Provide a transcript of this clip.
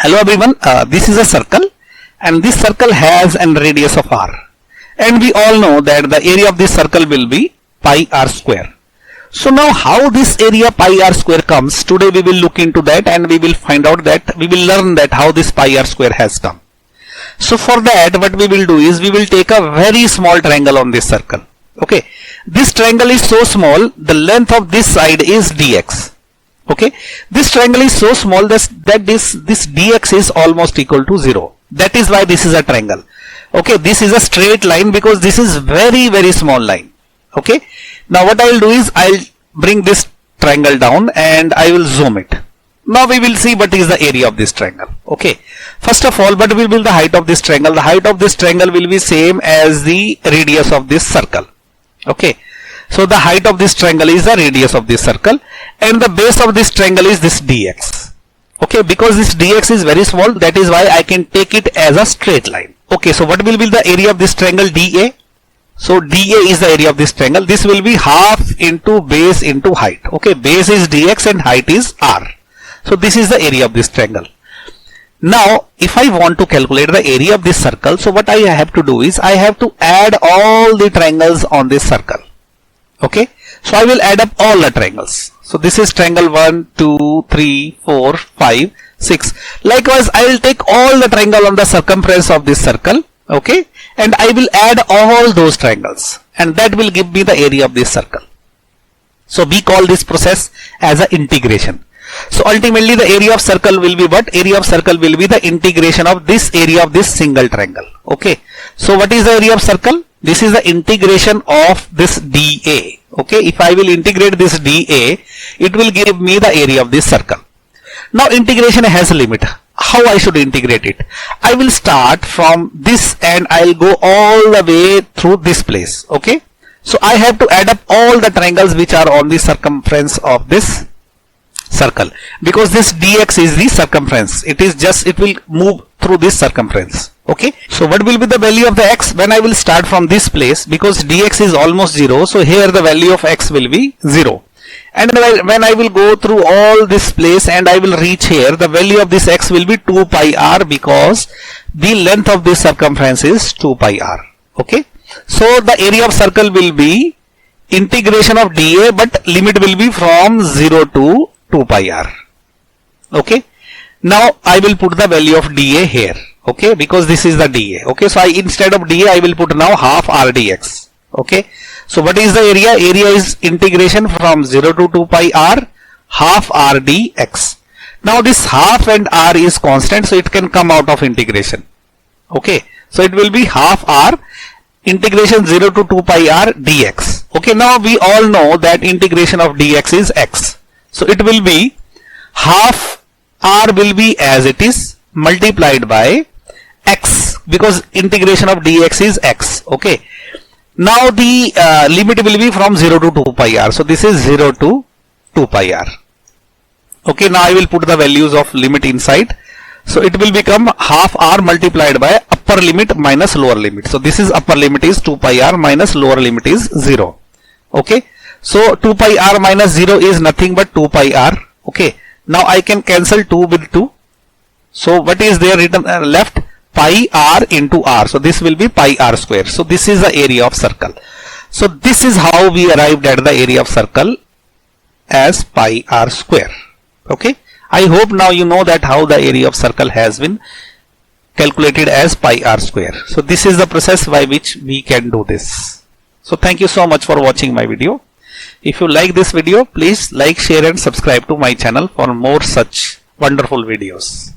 Hello everyone, this is a circle and this circle has a radius of r, and we all know that the area of this circle will be pi r square. So now how this area pi r square comes, today we will look into that and we will find out that we will learn that how this pi r square has come. So for that what we will do is we will take a very small triangle on this circle. Okay, this triangle is so small, the length of this side is dx. Okay, this triangle is so small that this dx is almost equal to 0. That is why this is a triangle. Okay, this is a straight line because this is very small line. Okay, now what I will do is I will bring this triangle down and I will zoom it. Now we will see what is the area of this triangle. Okay, first of all, what will be the height of this triangle? The height of this triangle will be same as the radius of this circle. Okay, so the height of this triangle is the radius of this circle and the base of this triangle is this dx. Okay, because this dx is very small, that is why I can take it as a straight line. Okay, so what will be the area of this triangle dA? So dA is the area of this triangle. This will be half into base into height. Okay, base is dx and height is r. So this is the area of this triangle. Now if I want to calculate the area of this circle, so what I have to do is I have to add all the triangles on this circle. Okay, so I will add up all the triangles. So this is triangle 1, 2, 3, 4, 5, 6. Likewise I will take all the triangle on the circumference of this circle. Okay, and I will add all those triangles and that will give me the area of this circle. So we call this process as a integration. So ultimately the area of circle will be what? Area of circle will be the integration of this area of this single triangle. Okay, so what is the area of circle? This is the integration of this dA. Okay, if I will integrate this dA, it will give me the area of this circle. Now integration has a limit. How I should integrate it? I will start from this and I will go all the way through this place. Okay, so I have to add up all the triangles which are on the circumference of this circle, because this dx is the circumference. It will move through this circumference. Okay, so what will be the value of the x when I will start from this place? Because dx is almost 0, so here the value of x will be 0. And when I will go through all this place and I will reach here, the value of this x will be 2 pi r, because the length of this circumference is 2 pi r. Okay, so the area of circle will be integration of dA, but limit will be from 0 to 2 pi r. Okay, now I will put the value of dA here. Okay, because this is the dA. Okay, so instead of dA I will put now half r dx. Okay, so what is the area? Area is integration from 0 to 2 pi r half r dx. Now this half and r is constant, so it can come out of integration. Okay, so it will be half r integration 0 to 2 pi r dx. Okay, now we all know that integration of dx is x. So it will be half r will be as it is multiplied by x, because integration of dx is x. Okay, now the limit will be from 0 to 2 pi r. So this is 0 to 2 pi r. Okay, now I will put the values of limit inside. So it will become half r multiplied by upper limit minus lower limit. So this is upper limit is 2 pi r minus lower limit is 0. Okay, so 2 pi r minus 0 is nothing but 2 pi r. Okay, now I can cancel 2 with 2. So what is there written left? Pi r into r. So this will be pi r square. So this is the area of circle. So this is how we arrived at the area of circle as pi r square. Okay, I hope now you know that how the area of circle has been calculated as pi r square. So this is the process by which we can do this. So thank you so much for watching my video. If you like this video, please like, share and subscribe to my channel for more such wonderful videos.